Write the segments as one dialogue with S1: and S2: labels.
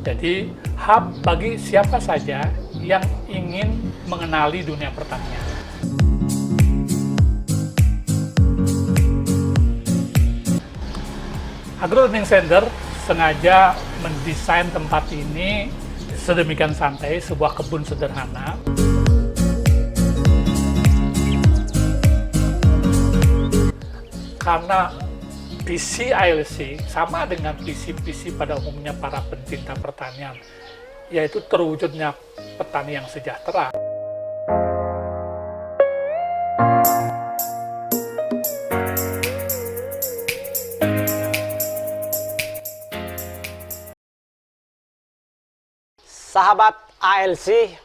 S1: Jadi, hub bagi siapa saja yang ingin mengenali dunia pertanian. Agro Learning Center sengaja mendesain tempat ini sedemikian santai, sebuah kebun sederhana. Karena visi ILC sama dengan visi-visi pada umumnya para pencinta pertanian, yaitu terwujudnya petani yang sejahtera.
S2: Sahabat ALC,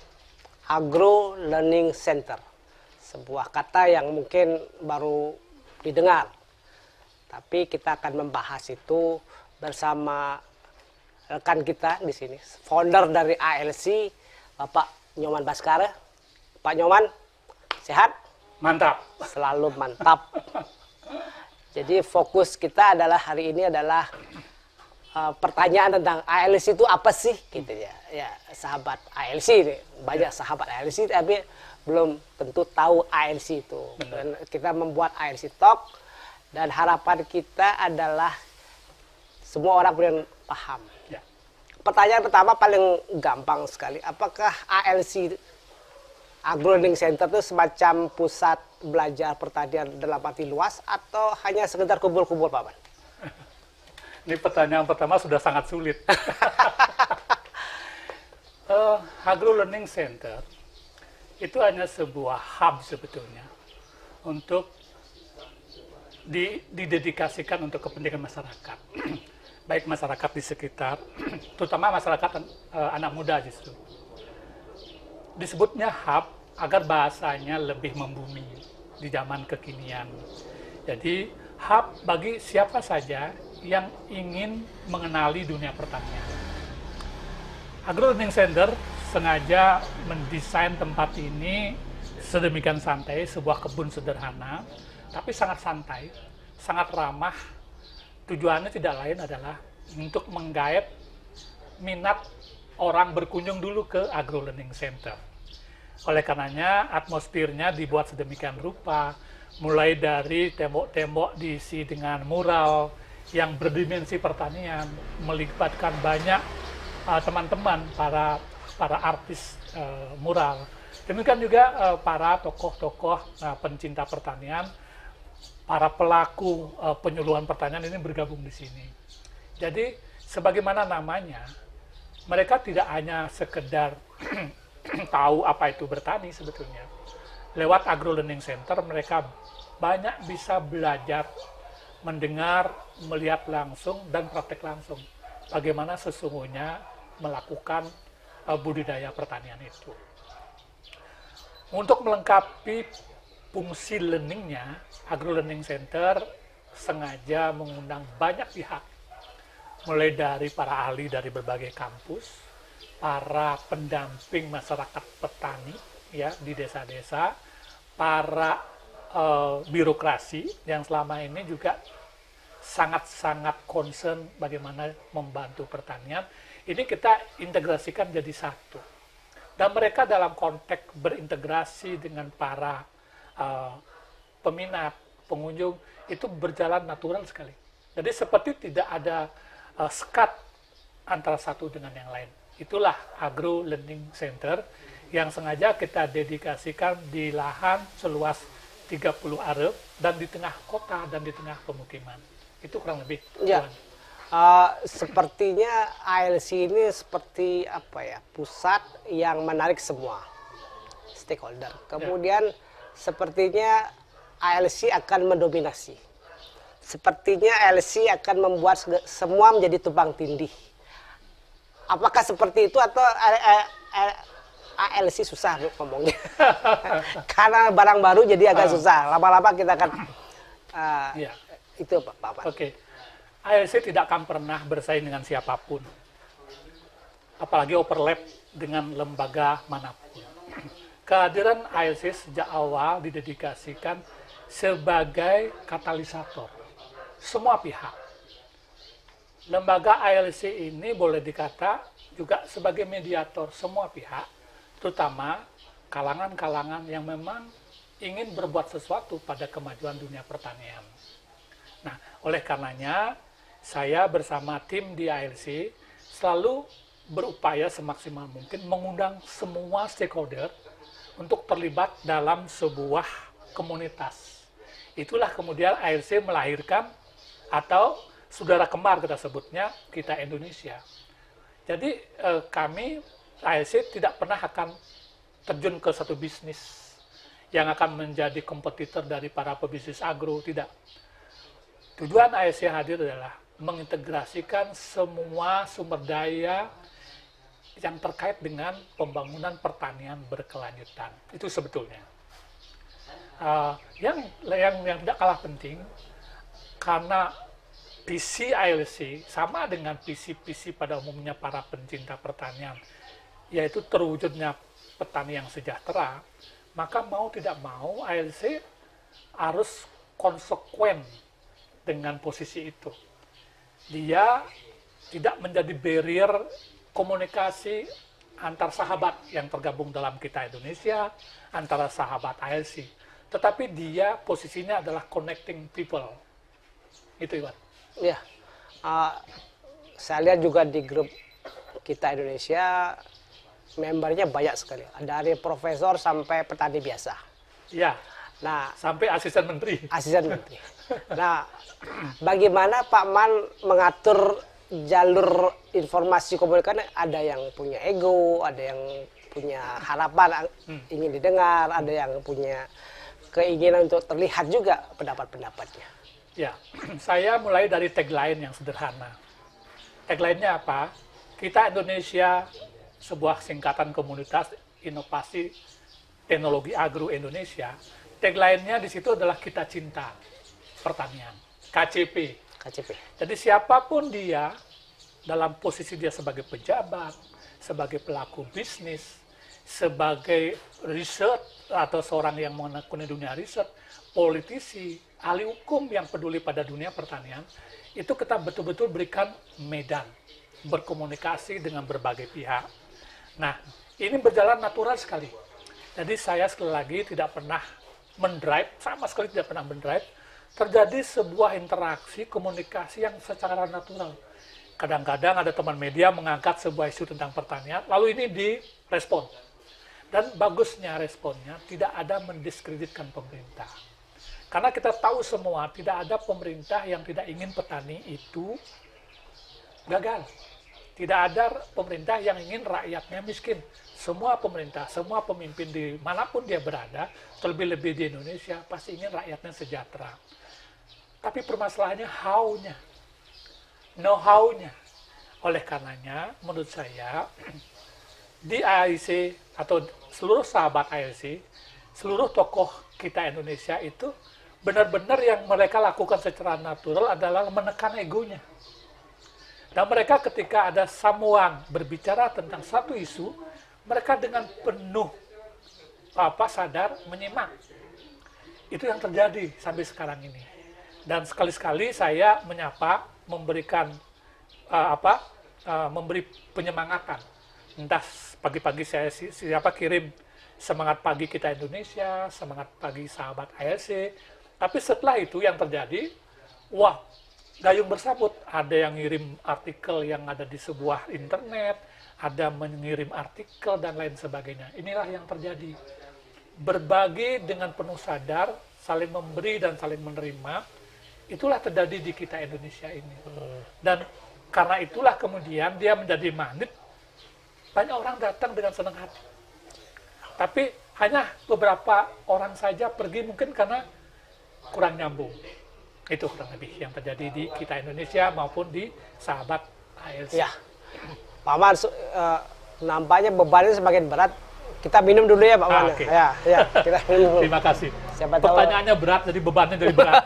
S2: Agro Learning Center, sebuah kata yang mungkin baru didengar, tapi kita akan membahas itu bersama rekan kita di sini, founder dari ALC, Bapak Nyoman Baskara. Pak Nyoman, sehat?
S1: Mantap.
S2: Selalu mantap. Jadi fokus kita adalah hari ini adalah pertanyaan tentang ALC itu apa sih, gitu ya. Ya, sahabat ALC nih, banyak sahabat ALC tapi belum tentu tahu ALC itu. Dan kita membuat ALC Talk dan harapan kita adalah semua orang boleh paham.
S1: Ya.
S2: Pertanyaan pertama paling gampang sekali, apakah ALC Agro Learning Center itu semacam pusat belajar pertanian dalam arti luas atau hanya sekedar kumpul-kumpul, Pak Man?
S1: Ini pertanyaan pertama sudah sangat sulit. Agro Learning Center itu hanya sebuah hub sebetulnya untuk didedikasikan untuk kepentingan masyarakat. Baik masyarakat di sekitar, terutama masyarakat anak muda justru. Disebutnya hub agar bahasanya lebih membumi di zaman kekinian. Jadi hub bagi siapa saja yang ingin mengenali dunia pertanian. Agro Learning Center sengaja mendesain tempat ini sedemikian santai, sebuah kebun sederhana, tapi sangat santai, sangat ramah. Tujuannya tidak lain adalah untuk menggait minat orang berkunjung dulu ke Agro Learning Center. Oleh karenanya, atmosfernya dibuat sedemikian rupa, mulai dari tembok-tembok diisi dengan mural yang berdimensi pertanian, melibatkan banyak teman-teman, para artis mural. Demikian juga para tokoh-tokoh pencinta pertanian, para pelaku penyuluhan pertanian ini bergabung di sini. Jadi, sebagaimana namanya, mereka tidak hanya sekedar tahu apa itu bertani sebetulnya. Lewat Agro Learning Center, mereka banyak bisa belajar, mendengar, melihat langsung, dan praktek langsung bagaimana sesungguhnya melakukan budidaya pertanian itu. Untuk melengkapi fungsi learningnya, Agro Learning Center sengaja mengundang banyak pihak, mulai dari para ahli dari berbagai kampus, para pendamping masyarakat petani ya di desa-desa, para birokrasi yang selama ini juga sangat-sangat concern bagaimana membantu pertanian. Ini kita integrasikan jadi satu. Dan mereka dalam konteks berintegrasi dengan para peminat, pengunjung, itu berjalan natural sekali. Jadi seperti tidak ada sekat antara satu dengan yang lain. Itulah Agro Learning Center yang sengaja kita dedikasikan di lahan seluas 30 are dan di tengah kota dan di tengah pemukiman. Itu kurang lebih.
S2: Ya. Sepertinya ALC ini seperti apa ya, pusat yang menarik semua stakeholder. Kemudian sepertinya ALC akan mendominasi. Sepertinya ALC akan membuat semua menjadi tumpang tindih. Apakah seperti itu atau ALC susah ngomongnya? Karena barang baru jadi agak susah. Lama-lama kita akan itu Pak.
S1: Oke. ALC tidak akan pernah bersaing dengan siapapun, apalagi overlap dengan lembaga manapun. Kehadiran ALC sejak awal didedikasikan sebagai katalisator semua pihak. Lembaga ALC ini boleh dikata juga sebagai mediator semua pihak, terutama kalangan-kalangan yang memang ingin berbuat sesuatu pada kemajuan dunia pertanian. Nah, oleh karenanya, saya bersama tim di ALC selalu berupaya semaksimal mungkin mengundang semua stakeholder untuk terlibat dalam sebuah komunitas. Itulah kemudian ALC melahirkan, atau saudara kembar kita sebutnya, Kita Indonesia. Jadi kami ALC tidak pernah akan terjun ke satu bisnis yang akan menjadi kompetitor dari para pebisnis agro, tidak. Tujuan ALC hadir adalah mengintegrasikan semua sumber daya yang terkait dengan pembangunan pertanian berkelanjutan. Itu sebetulnya. Yang tidak kalah penting, karena visi ALC sama dengan visi-visi pada umumnya para pencinta pertanian, yaitu terwujudnya petani yang sejahtera, maka mau tidak mau ALC harus konsekuen dengan posisi itu. Dia tidak menjadi barrier komunikasi antar sahabat yang tergabung dalam Kita Indonesia, antara sahabat ALC. Tetapi dia posisinya adalah connecting people. Itu, Iwan.
S2: Ya, saya lihat juga di grup Kita Indonesia, membernya banyak sekali. Dari profesor sampai petani biasa.
S1: Ya,
S2: Nah,
S1: sampai asisten menteri.
S2: asisten menteri. Nah, bagaimana Pak Man mengatur jalur informasi komunikasi? Ada yang punya ego, ada yang punya harapan ingin didengar, ada yang punya keinginan untuk terlihat juga pendapat-pendapatnya.
S1: Ya, saya mulai dari tagline yang sederhana. Tagline-nya apa? Kita Indonesia, sebuah singkatan komunitas inovasi teknologi agro Indonesia. Tagline-nya di situ adalah Kita Cinta Pertanian, KCP.
S2: KCP.
S1: Jadi siapapun dia, dalam posisi dia sebagai pejabat, sebagai pelaku bisnis, sebagai riset atau seorang yang menekuni dunia riset, politisi, ahli hukum yang peduli pada dunia pertanian, itu kita betul-betul berikan medan berkomunikasi dengan berbagai pihak. Nah, ini berjalan natural sekali. Jadi saya sekali lagi tidak pernah mendrive, sama sekali tidak pernah mendrive, terjadi sebuah interaksi komunikasi yang secara natural. Kadang-kadang ada teman media mengangkat sebuah isu tentang pertanian, lalu ini direspon. Dan bagusnya responnya tidak ada mendiskreditkan pemerintah. Karena kita tahu semua, tidak ada pemerintah yang tidak ingin petani itu gagal. Tidak ada pemerintah yang ingin rakyatnya miskin. Semua pemerintah, semua pemimpin dimanapun dia berada, terlebih-lebih di Indonesia, pasti ingin rakyatnya sejahtera. Tapi permasalahannya how-nya, know-how-nya. Oleh karenanya, menurut saya, di ALC atau seluruh sahabat ALC, seluruh tokoh Kita Indonesia itu benar-benar yang mereka lakukan secara natural adalah menekan egonya. Dan mereka ketika ada someone berbicara tentang satu isu, mereka dengan penuh sadar menyimak. Itu yang terjadi sampai sekarang ini. Dan sekali-sekali saya menyapa, memberikan memberi penyemangatan. Entah pagi-pagi saya kirim semangat pagi Kita Indonesia, semangat pagi sahabat ALC. Tapi setelah itu yang terjadi, wah, gayung bersambut. Ada yang ngirim artikel yang ada di sebuah internet, ada mengirim artikel dan lain sebagainya. Inilah yang terjadi. Berbagi dengan penuh sadar, saling memberi dan saling menerima, itulah terjadi di Kita Indonesia ini. Dan karena itulah kemudian dia menjadi magnet, banyak orang datang dengan senang hati. Tapi hanya beberapa orang saja pergi mungkin karena kurang nyambung. Itu kurang lebih yang terjadi di Kita Indonesia maupun di sahabat ALC.
S2: Ya, Pak Man, nampaknya bebannya semakin berat. Kita minum dulu ya Pak Man.
S1: Okay.
S2: Ya, kita minum dulu.
S1: Terima kasih.
S2: Siapa tahu
S1: pertanyaannya berat, jadi bebannya jadi berat.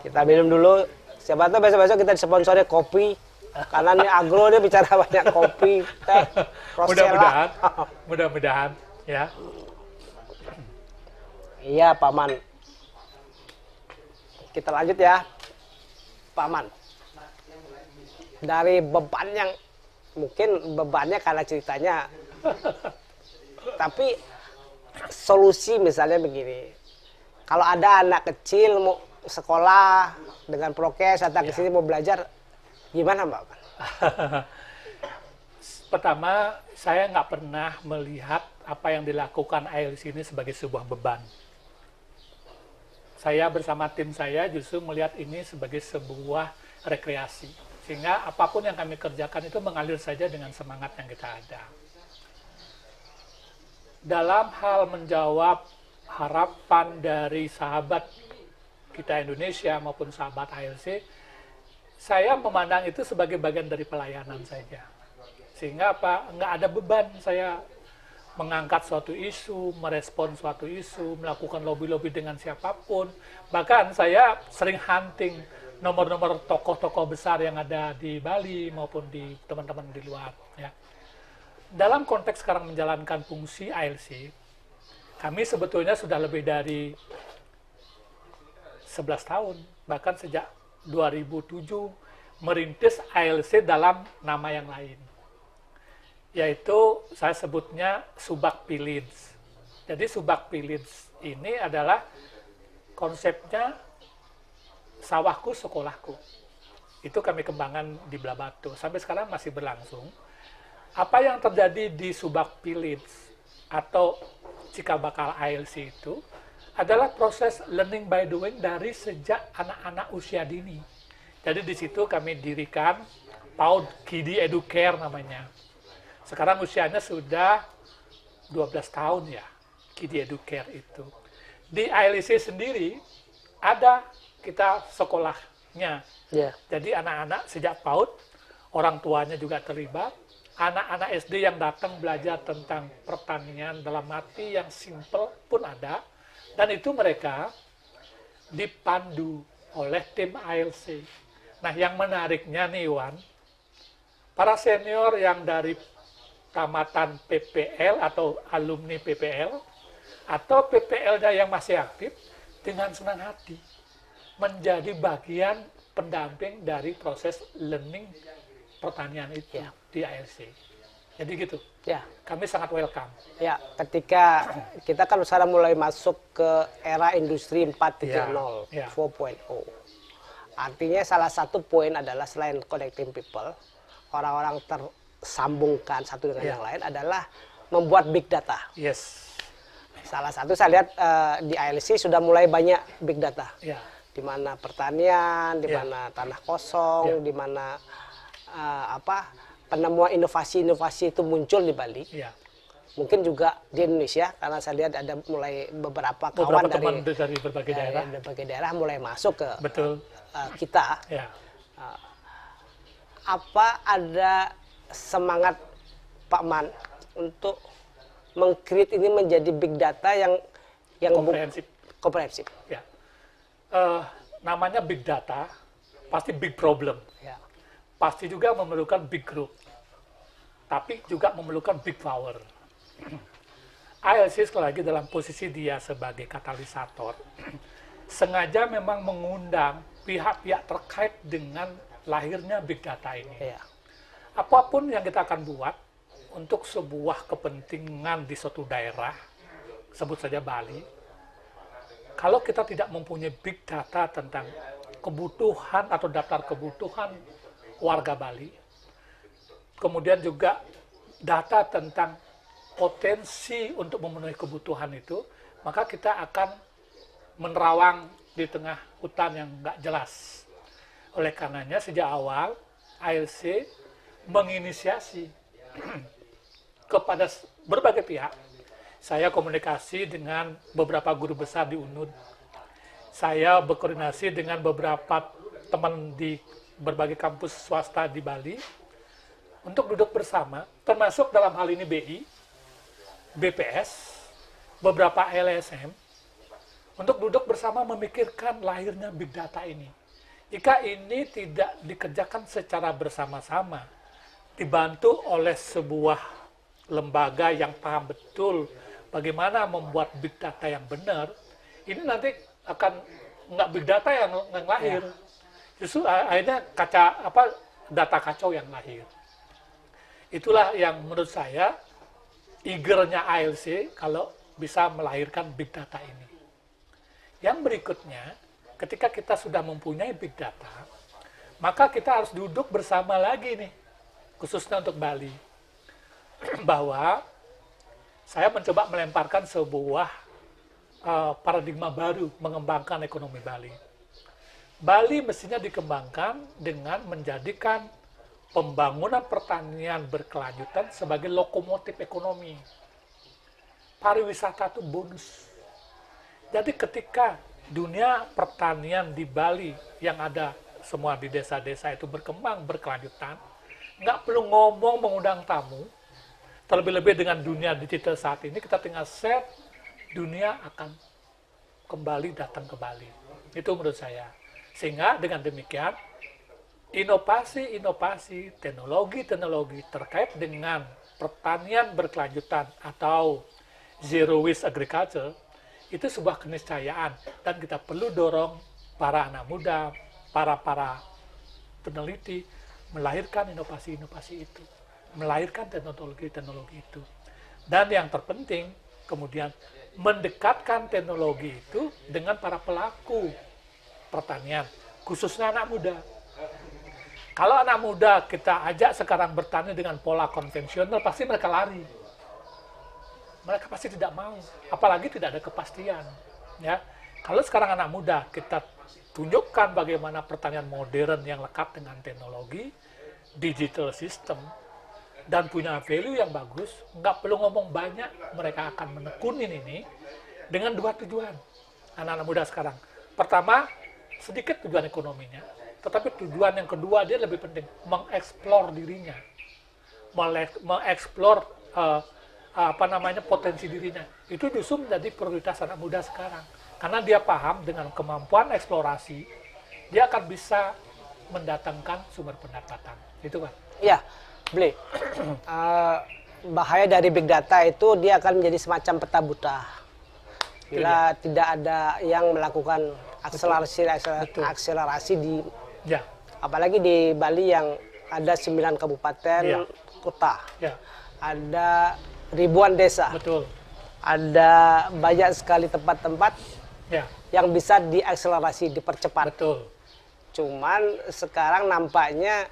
S2: kita minum dulu. Siapa tahu besok-besok kita disponsori kopi. Karena ini agro dia bicara banyak kopi, teh,
S1: Mudah-mudahan, mudah-mudahan ya.
S2: Iya Pak Man. Kita lanjut ya, Pak Man. dari beban yang mungkin bebannya karena ceritanya, tapi solusi misalnya begini, kalau ada anak kecil mau sekolah dengan prokes datang ke sini mau belajar, gimana Mbak?
S1: Pertama, saya nggak pernah melihat apa yang dilakukan ILC ini sebagai sebuah beban. Saya bersama tim saya justru melihat ini sebagai sebuah rekreasi. Sehingga apapun yang kami kerjakan itu mengalir saja dengan semangat yang kita ada. Dalam hal menjawab harapan dari sahabat kita Indonesia maupun sahabat ILC, saya memandang itu sebagai bagian dari pelayanan saja. Sehingga apa? Nggak ada beban saya mengangkat suatu isu, merespon suatu isu, melakukan lobby-lobby dengan siapapun. Bahkan saya sering hunting nomor-nomor tokoh-tokoh besar yang ada di Bali maupun di teman-teman di luar. Ya. Dalam konteks sekarang menjalankan fungsi ILC, kami sebetulnya sudah lebih dari 11 tahun, bahkan sejak 2007 merintis ILC dalam nama yang lain, yaitu saya sebutnya Subak Village. Jadi Subak Village ini adalah konsepnya sawahku sekolahku. Itu kami kembangkan di Blabatu. Sampai sekarang masih berlangsung. Apa yang terjadi di Subak Village atau cikal bakal ILC itu adalah proses learning by doing dari sejak anak-anak usia dini. Jadi di situ kami dirikan PAUD Kidi Educare namanya. Sekarang usianya sudah 12 tahun ya, Kidi Educare itu. Di ILC sendiri ada kita sekolahnya.
S2: Yeah.
S1: Jadi anak-anak sejak PAUD, orang tuanya juga terlibat. Anak-anak SD yang datang belajar tentang pertanian dalam arti yang simple pun ada. Dan itu mereka dipandu oleh tim ILC. Nah, yang menariknya nih, Wan, para senior yang dari tamatan PPL atau alumni PPL, atau PPL-nya yang masih aktif, dengan senang hati menjadi bagian pendamping dari proses learning pertanian itu di ILC. Jadi gitu.
S2: Ya.
S1: Kami sangat welcome.
S2: Ya, ketika kita kan sekarang mulai masuk ke era industri 4.0, 4.0. Artinya salah satu poin adalah selain connecting people, orang-orang tersambungkan satu dengan yang lain adalah membuat big data.
S1: Yes.
S2: Salah satu saya lihat di ILC sudah mulai banyak big data. Di mana pertanian, di mana tanah kosong, di mana penemuan inovasi-inovasi itu muncul di Bali. Mungkin juga di Indonesia, karena saya lihat ada mulai beberapa kawan
S1: dari berbagai daerah
S2: mulai masuk ke
S1: Betul.
S2: Kita. Apa ada semangat Pak Man untuk meng-create ini menjadi big data yang komprehensif?
S1: Ya. Namanya big data, pasti big problem. Pasti juga memerlukan big group. Tapi juga memerlukan big power. ILC sekali lagi dalam posisi dia sebagai katalisator, sengaja memang mengundang pihak-pihak terkait dengan lahirnya big data ini. Apapun yang kita akan buat untuk sebuah kepentingan di suatu daerah, sebut saja Bali, kalau kita tidak mempunyai big data tentang kebutuhan atau daftar kebutuhan warga Bali, kemudian juga data tentang potensi untuk memenuhi kebutuhan itu, maka kita akan menerawang di tengah hutan yang nggak jelas. Oleh karenanya sejak awal ILC menginisiasi kepada berbagai pihak. Saya komunikasi dengan beberapa guru besar di UNUD. Saya berkoordinasi dengan beberapa teman di berbagai kampus swasta di Bali untuk duduk bersama, termasuk dalam hal ini BI, BPS, beberapa LSM, untuk duduk bersama memikirkan lahirnya big data ini. Jika ini tidak dikerjakan secara bersama-sama, dibantu oleh sebuah lembaga yang paham betul bagaimana membuat big data yang benar, ini nanti akan nggak big data yang lahir. Justru akhirnya data kacau yang lahir. Itulah yang menurut saya eager-nya ALC kalau bisa melahirkan big data ini. Yang berikutnya, ketika kita sudah mempunyai big data, maka kita harus duduk bersama lagi nih, khususnya untuk Bali. Bahwa saya mencoba melemparkan sebuah paradigma baru mengembangkan ekonomi Bali. Bali mestinya dikembangkan dengan menjadikan pembangunan pertanian berkelanjutan sebagai lokomotif ekonomi. Pariwisata itu bonus. Jadi ketika dunia pertanian di Bali yang ada semua di desa-desa itu berkembang berkelanjutan, nggak perlu ngomong mengundang tamu, terlebih-lebih dengan dunia digital saat ini, kita tinggal set, dunia akan kembali datang ke Bali. Itu menurut saya. Sehingga dengan demikian, inovasi-inovasi, teknologi-teknologi terkait dengan pertanian berkelanjutan atau zero waste agriculture, itu sebuah keniscayaan. Dan kita perlu dorong para anak muda, para peneliti, melahirkan inovasi-inovasi itu, melahirkan teknologi-teknologi itu. Dan yang terpenting, kemudian mendekatkan teknologi itu dengan para pelaku pertanian, khususnya anak muda. Kalau anak muda kita ajak sekarang bertani dengan pola konvensional, pasti mereka lari. Mereka pasti tidak mau, apalagi tidak ada kepastian. Ya, kalau sekarang anak muda kita tunjukkan bagaimana pertanian modern yang lekat dengan teknologi, digital system, dan punya value yang bagus, nggak perlu ngomong banyak, mereka akan menekunin ini dengan dua tujuan. Anak-anak muda sekarang, pertama, sedikit tujuan ekonominya, tetapi tujuan yang kedua dia lebih penting, mengeksplor dirinya, mengeksplor potensi dirinya. Itu justru menjadi prioritas anak muda sekarang, karena dia paham dengan kemampuan eksplorasi, dia akan bisa mendatangkan sumber pendapatan. Itu kan?
S2: Ya, Bli. Bahaya dari big data itu dia akan menjadi semacam peta buta. Bila tidak ada yang melakukan akselerasi di,
S1: ya,
S2: apalagi di Bali yang ada 9 kabupaten
S1: ya,
S2: kota,
S1: ya,
S2: ada ribuan desa,
S1: betul,
S2: ada banyak sekali tempat-tempat
S1: ya,
S2: yang bisa diakselerasi, dipercepat.
S1: betul.
S2: Cuman sekarang nampaknya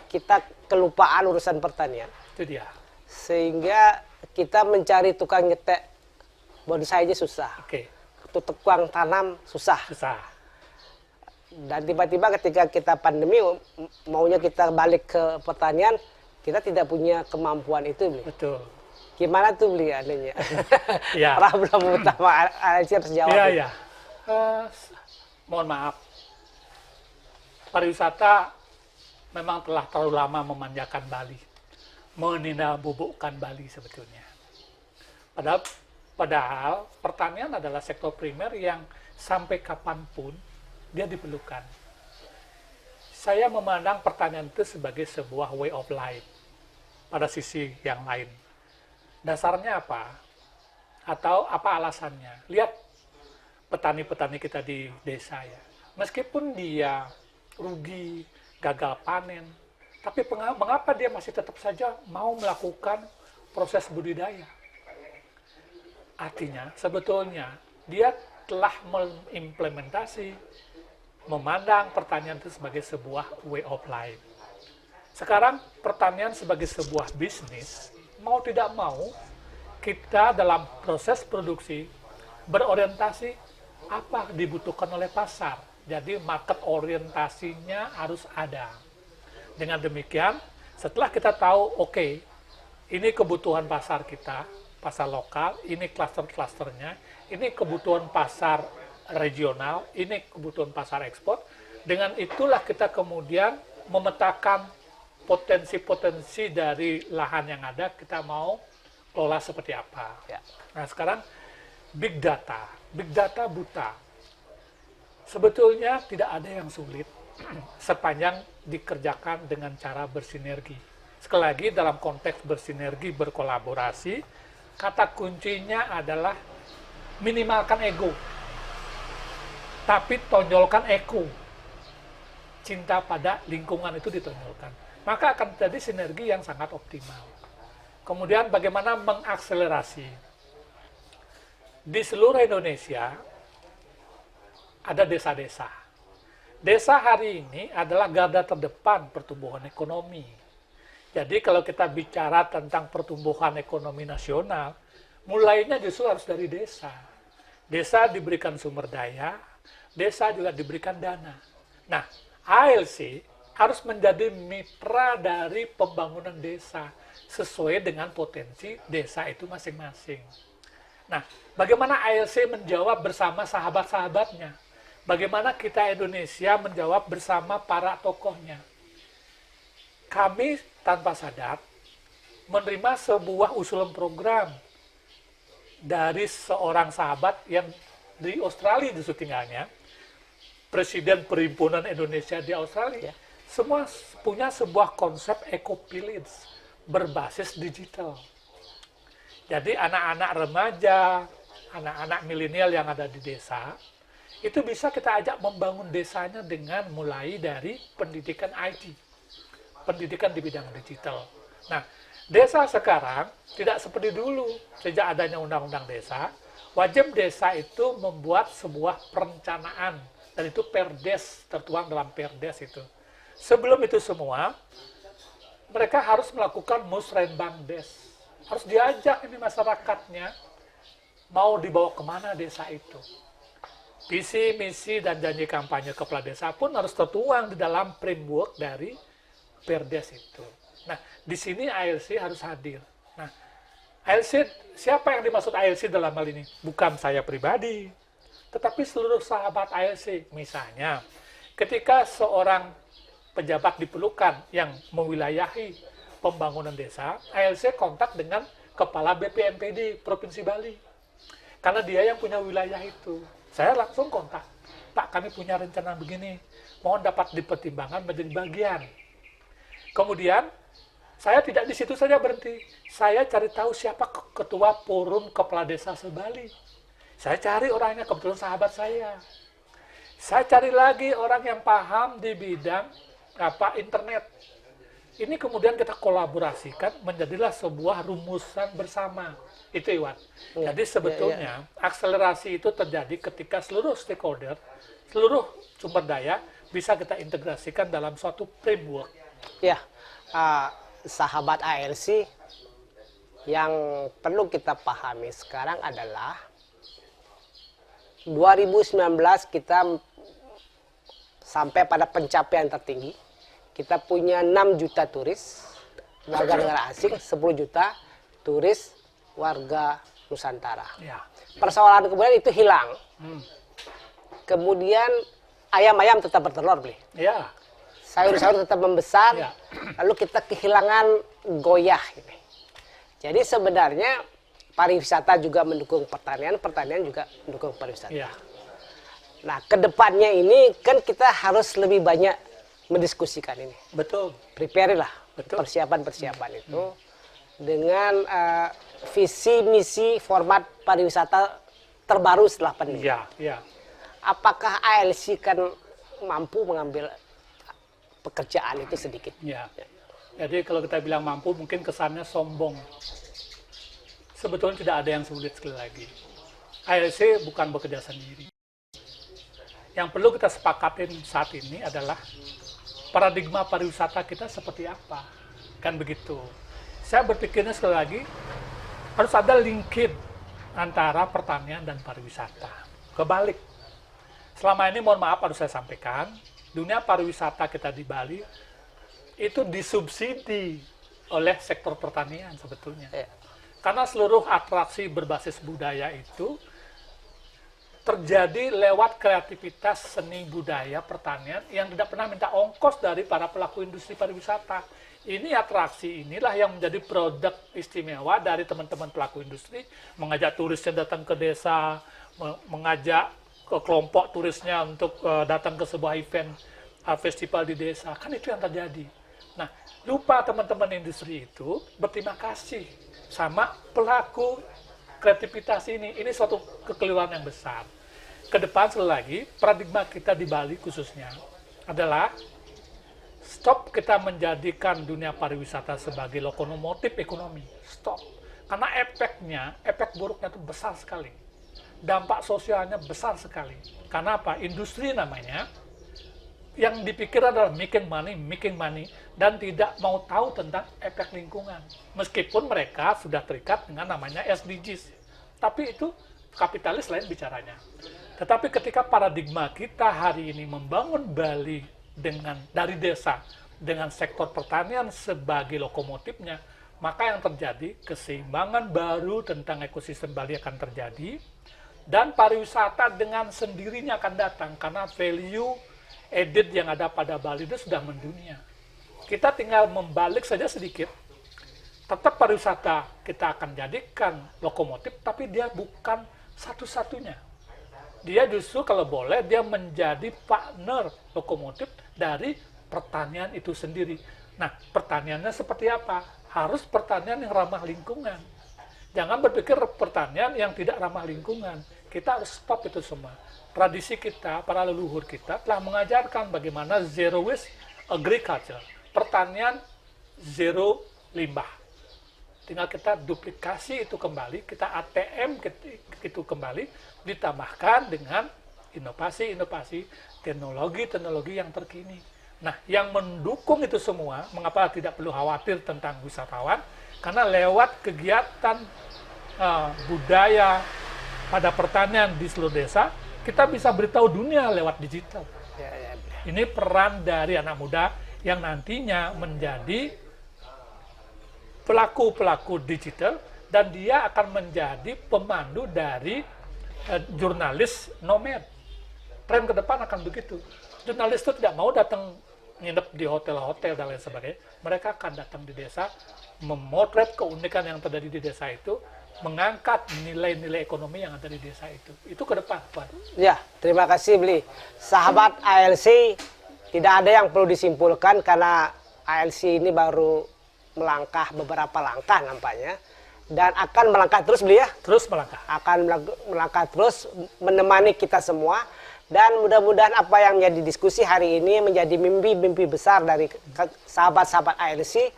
S2: kita kelupaan urusan pertanian.
S1: Itu dia.
S2: Sehingga kita mencari tukang nyetek bonsai aja susah.
S1: Oke.
S2: Tukang tanam susah.
S1: Susah.
S2: Dan tiba-tiba ketika kita pandemi, maunya kita balik ke pertanian, kita tidak punya kemampuan itu, Bli.
S1: Betul.
S2: Gimana tuh, Bli, adanya?
S1: Ya.
S2: Problem utama, Alci harus jawab.
S1: Iya, iya. Mohon maaf. Pariwisata memang telah terlalu lama memanjakan Bali, menindakbubukkan Bali sebetulnya. Padahal pertanian adalah sektor primer yang sampai kapanpun dia diperlukan. Saya memandang pertanian itu sebagai sebuah way of life pada sisi yang lain. Dasarnya apa? Atau apa alasannya? Lihat petani-petani kita di desa ya. Meskipun dia rugi, gagal panen, tapi mengapa dia masih tetap saja mau melakukan proses budidaya? Artinya sebetulnya dia telah mengimplementasi, memandang pertanian itu sebagai sebuah way of life. Sekarang pertanian sebagai sebuah bisnis, mau tidak mau kita dalam proses produksi berorientasi apa dibutuhkan oleh pasar. Jadi market orientasinya harus ada. Dengan demikian, setelah kita tahu, oke, ini kebutuhan pasar kita, pasar lokal, ini klaster-klasternya, ini kebutuhan pasar regional, ini kebutuhan pasar ekspor. Dengan itulah kita kemudian memetakan potensi-potensi dari lahan yang ada, kita mau kelola seperti apa.
S2: Ya.
S1: Nah sekarang, big data buta. Sebetulnya tidak ada yang sulit sepanjang dikerjakan dengan cara bersinergi. Sekali lagi dalam konteks bersinergi, berkolaborasi, kata kuncinya adalah minimalkan ego, tapi tonjolkan eko. cinta pada lingkungan itu ditonjolkan. Maka akan terjadi sinergi yang sangat optimal. Kemudian bagaimana mengakselerasi. Di seluruh Indonesia ada desa-desa. Desa hari ini adalah garda terdepan pertumbuhan ekonomi. Jadi kalau kita bicara tentang pertumbuhan ekonomi nasional, mulainya justru harus dari desa. Desa diberikan sumber daya, desa juga diberikan dana. Nah, ALC harus menjadi mitra dari pembangunan desa sesuai dengan potensi desa itu masing-masing. Nah, bagaimana ALC menjawab bersama sahabat-sahabatnya? Bagaimana kita Indonesia menjawab bersama para tokohnya? Kami tanpa sadar menerima sebuah usulan program dari seorang sahabat yang di Australia justru tinggalnya, Presiden Perhimpunan Indonesia di Australia, semua punya sebuah konsep eco-village berbasis digital. Jadi anak-anak remaja, anak-anak milenial yang ada di desa, itu bisa kita ajak membangun desanya dengan mulai dari pendidikan IT, pendidikan di bidang digital. Nah, desa sekarang tidak seperti dulu. Sejak adanya undang-undang desa, wajib desa itu membuat sebuah perencanaan, dan itu perdes, tertuang dalam perdes itu. Sebelum itu semua, mereka harus melakukan musrenbang des. Harus diajak ini masyarakatnya, mau dibawa kemana desa itu. Visi, misi, dan janji kampanye kepala desa pun harus tertuang di dalam framework dari perdes itu. Nah, di sini ALC harus hadir. Nah, ALC, siapa yang dimaksud ALC dalam hal ini? Bukan saya pribadi, tetapi seluruh sahabat ALC. Misalnya, ketika seorang pejabat diperlukan yang mewilayahi pembangunan desa, ALC kontak dengan Kepala BPMPD Provinsi Bali. Karena dia yang punya wilayah itu. Saya langsung kontak, Pak, kami punya rencana begini, mohon dapat dipertimbangkan menjadi bagian. Kemudian, saya tidak di situ saja berhenti. Saya cari tahu siapa ketua forum kepala desa se-Bali. Saya cari orangnya, kebetulan sahabat saya. Saya cari lagi orang yang paham di bidang internet. Ini kemudian kita kolaborasikan, menjadilah sebuah rumusan bersama. Itu Iwan. Jadi sebetulnya akselerasi itu terjadi ketika seluruh stakeholder, seluruh sumber daya bisa kita integrasikan dalam suatu framework.
S2: Ya, sahabat ALC, yang perlu kita pahami sekarang adalah 2019 kita sampai pada pencapaian tertinggi. Kita punya 6 juta turis warga negara asing, 10 juta turis warga Nusantara.
S1: Ya.
S2: Persoalan kemudian itu hilang. Kemudian ayam-ayam tetap bertelur, beli.
S1: Ya.
S2: Sayur-sayur tetap membesar.
S1: Ya.
S2: Lalu kita kehilangan goyah. Ini. Jadi sebenarnya pariwisata juga mendukung pertanian, pertanian juga mendukung pariwisata.
S1: Ya.
S2: Nah, kedepannya ini kan kita harus lebih banyak mendiskusikan ini.
S1: Betul.
S2: Prepare lah persiapan-persiapan itu dengan visi misi format pariwisata terbaru setelah pandemi.
S1: Ya, ya.
S2: Apakah ALC kan mampu mengambil pekerjaan itu sedikit?
S1: Ya. Jadi kalau kita bilang mampu, mungkin kesannya sombong. Sebetulnya tidak ada yang sulit sekali lagi. ALC bukan bekerja sendiri. Yang perlu kita sepakatin saat ini adalah paradigma pariwisata kita seperti apa. Kan begitu. Saya berpikirnya sekali lagi, harus ada linkage antara pertanian dan pariwisata. Kebalik. Selama ini, mohon maaf harus saya sampaikan, dunia pariwisata kita di Bali itu disubsidi oleh sektor pertanian sebetulnya. Karena seluruh atraksi berbasis budaya itu terjadi lewat kreativitas seni budaya pertanian yang tidak pernah minta ongkos dari para pelaku industri pariwisata. Ini atraksi inilah yang menjadi produk istimewa dari teman-teman pelaku industri, mengajak turisnya datang ke desa, mengajak ke kelompok turisnya untuk datang ke sebuah event festival di desa. Kan itu yang terjadi. Nah, lupa teman-teman industri itu berterima kasih sama pelaku kreativitas ini. Ini suatu kekeliruan yang besar. Ke depan sekali lagi, paradigma kita di Bali khususnya, adalah stop kita menjadikan dunia pariwisata sebagai lokomotif ekonomi. Stop. Karena efek buruknya itu besar sekali. Dampak sosialnya besar sekali. Karena apa? Industri namanya, yang dipikir adalah making money, dan tidak mau tahu tentang efek lingkungan. Meskipun mereka sudah terikat dengan namanya SDGs. Tapi itu kapitalis lain bicaranya. Tetapi ketika paradigma kita hari ini membangun Bali dari desa, dengan sektor pertanian sebagai lokomotifnya, maka yang terjadi, keseimbangan baru tentang ekosistem Bali akan terjadi, dan pariwisata dengan sendirinya akan datang, karena value added yang ada pada Bali itu sudah mendunia. Kita tinggal membalik saja sedikit, tetap pariwisata kita akan jadikan lokomotif, tapi dia bukan satu-satunya. Dia justru kalau boleh, dia menjadi partner lokomotif dari pertanian itu sendiri. Nah, pertaniannya seperti apa? Harus pertanian yang ramah lingkungan. Jangan berpikir pertanian yang tidak ramah lingkungan. Kita harus stop itu semua. Tradisi kita, para leluhur kita telah mengajarkan bagaimana zero waste agriculture. Pertanian zero limbah. Tinggal kita duplikasi itu kembali, kita ATM itu kembali, ditambahkan dengan inovasi-inovasi, teknologi-teknologi yang terkini. Nah, yang mendukung itu semua, mengapa tidak perlu khawatir tentang wisatawan? Karena lewat kegiatan budaya pada pertanian di seluruh desa, kita bisa beritahu dunia lewat digital. Ini peran dari anak muda yang nantinya menjadi pelaku-pelaku digital, dan dia akan menjadi pemandu dari jurnalis nomad. Tren ke depan akan begitu. Jurnalis itu tidak mau datang nginep di hotel-hotel dan lain sebagainya. Mereka akan datang di desa, memotret keunikan yang terjadi di desa itu, mengangkat nilai-nilai ekonomi yang ada di desa itu. Itu ke depan, Pak.
S2: Ya, terima kasih, Bli. Sahabat ALC, tidak ada yang perlu disimpulkan karena ALC ini baru melangkah beberapa langkah nampaknya. Dan akan melangkah terus, Bli, ya?
S1: Terus melangkah.
S2: Akan melangkah terus, menemani kita semua. Dan mudah-mudahan apa yang menjadi diskusi hari ini menjadi mimpi-mimpi besar dari sahabat-sahabat ALC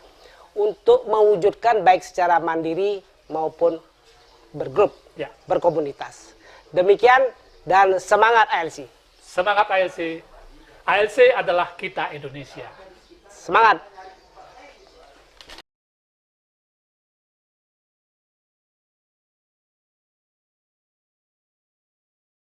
S2: untuk mewujudkan baik secara mandiri maupun bergrup,
S1: ya,
S2: berkomunitas. Demikian, dan semangat ALC.
S1: Semangat ALC. ALC adalah kita Indonesia.
S2: Semangat.